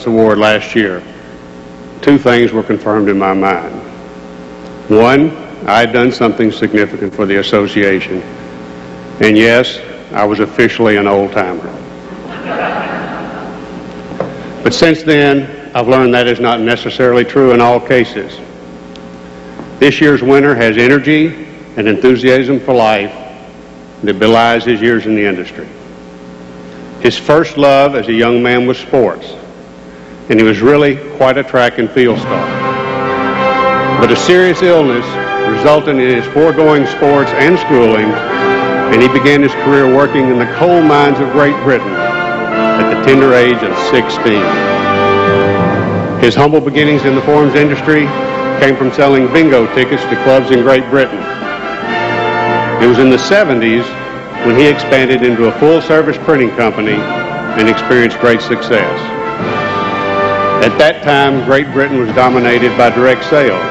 Award last year, two things were confirmed in my mind. One, I had done something significant for the association, and yes, I was officially an old-timer. But since then, I've learned that is not necessarily true in all cases. This year's winner has energy and enthusiasm for life that belies his years in the industry. His first love as a young man was sports, and he was really quite a track and field star. But a serious illness resulted in his foregoing sports and schooling, and he began his career working in the coal mines of Great Britain at the tender age of 16. His humble beginnings in the forums industry came from selling bingo tickets to clubs in Great Britain. It was in the 70s when he expanded into a full-service printing company and experienced great success. At that time, Great Britain was dominated by direct sales,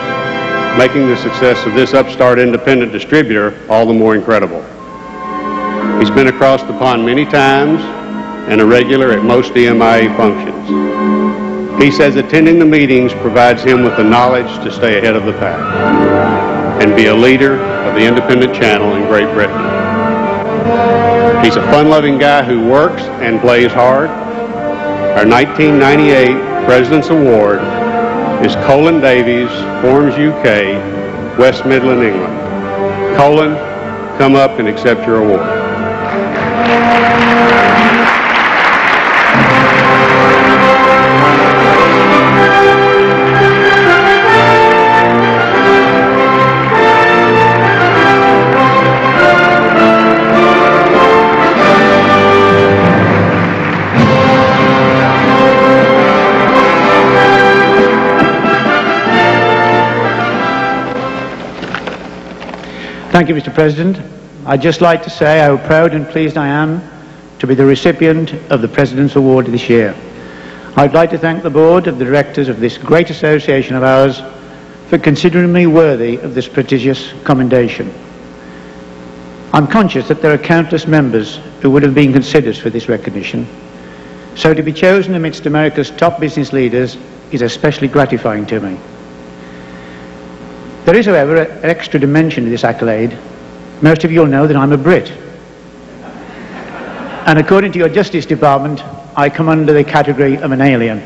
making the success of this upstart independent distributor all the more incredible. He's been across the pond many times and a regular at most EMIA functions. He says attending the meetings provides him with the knowledge to stay ahead of the pack and be a leader of the independent channel in Great Britain. He's a fun-loving guy who works and plays hard. Our 1998 President's Award is Colin Davies, Forums UK, West Midland, England. Colin, come up and accept your award. Thank you, Mr. President. I'd just like to say how proud and pleased I am to be the recipient of the President's Award this year. I'd like to thank the Board of the Directors of this great association of ours for considering me worthy of this prestigious commendation. I'm conscious that there are countless members who would have been considered for this recognition, so to be chosen amidst America's top business leaders is especially gratifying to me. There is, however, an extra dimension to this accolade. Most of you will know that I'm a Brit. And according to your Justice Department, I come under the category of an alien.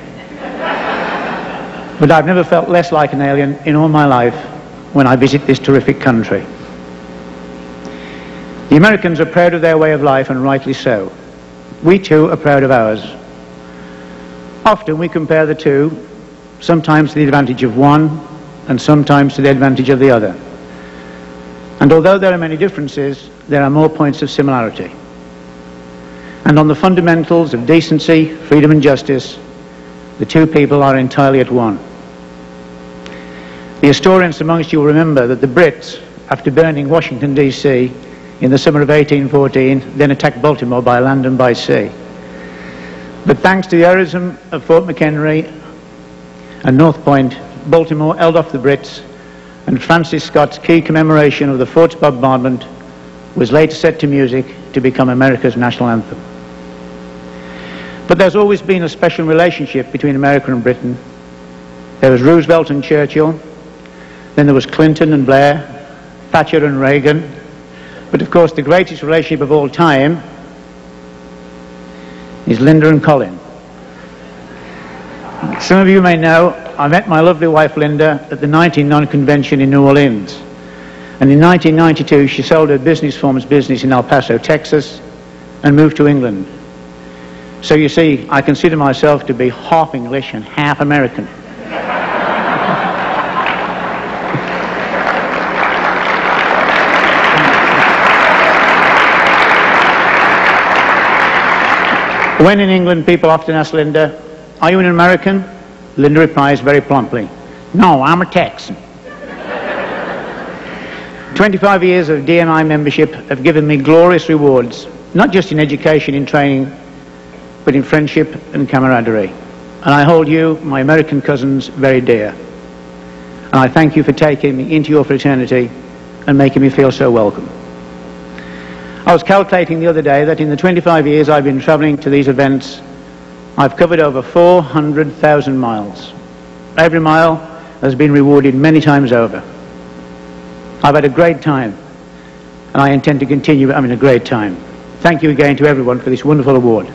But I've never felt less like an alien in all my life when I visit this terrific country. The Americans are proud of their way of life, and rightly so. We too are proud of ours. Often we compare the two, sometimes to the advantage of one, and sometimes to the advantage of the other. And although there are many differences, there are more points of similarity. And on the fundamentals of decency, freedom and justice, the two people are entirely at one. The historians amongst you will remember that the Brits, after burning Washington, D.C. in the summer of 1814, then attacked Baltimore by land and by sea. But thanks to the heroism of Fort McHenry and North Point, Baltimore held off the Brits, and Francis Scott's key commemoration of the fort's bombardment was later set to music to become America's national anthem. But there's always been a special relationship between America and Britain. There was Roosevelt and Churchill, then there was Clinton and Blair, Thatcher and Reagan, but of course the greatest relationship of all time is Linda and Colin. Some of you may know I met my lovely wife Linda at the 1999 convention in New Orleans, and in 1992 she sold her business forms business in El Paso, Texas, and moved to England. So you see, I consider myself to be half English and half American. When in England, people often ask Linda, "Are you an American?" Linda replies very promptly, "No, I'm a Texan." 25 years of DNI membership have given me glorious rewards, not just in education, in training, but in friendship and camaraderie. And I hold you, my American cousins, very dear. And I thank you for taking me into your fraternity and making me feel so welcome. I was calculating the other day that in the 25 years I've been traveling to these events, I've covered over 400,000 miles. Every mile has been rewarded many times over. I've had a great time, and I intend to continue having a great time. Thank you again to everyone for this wonderful award.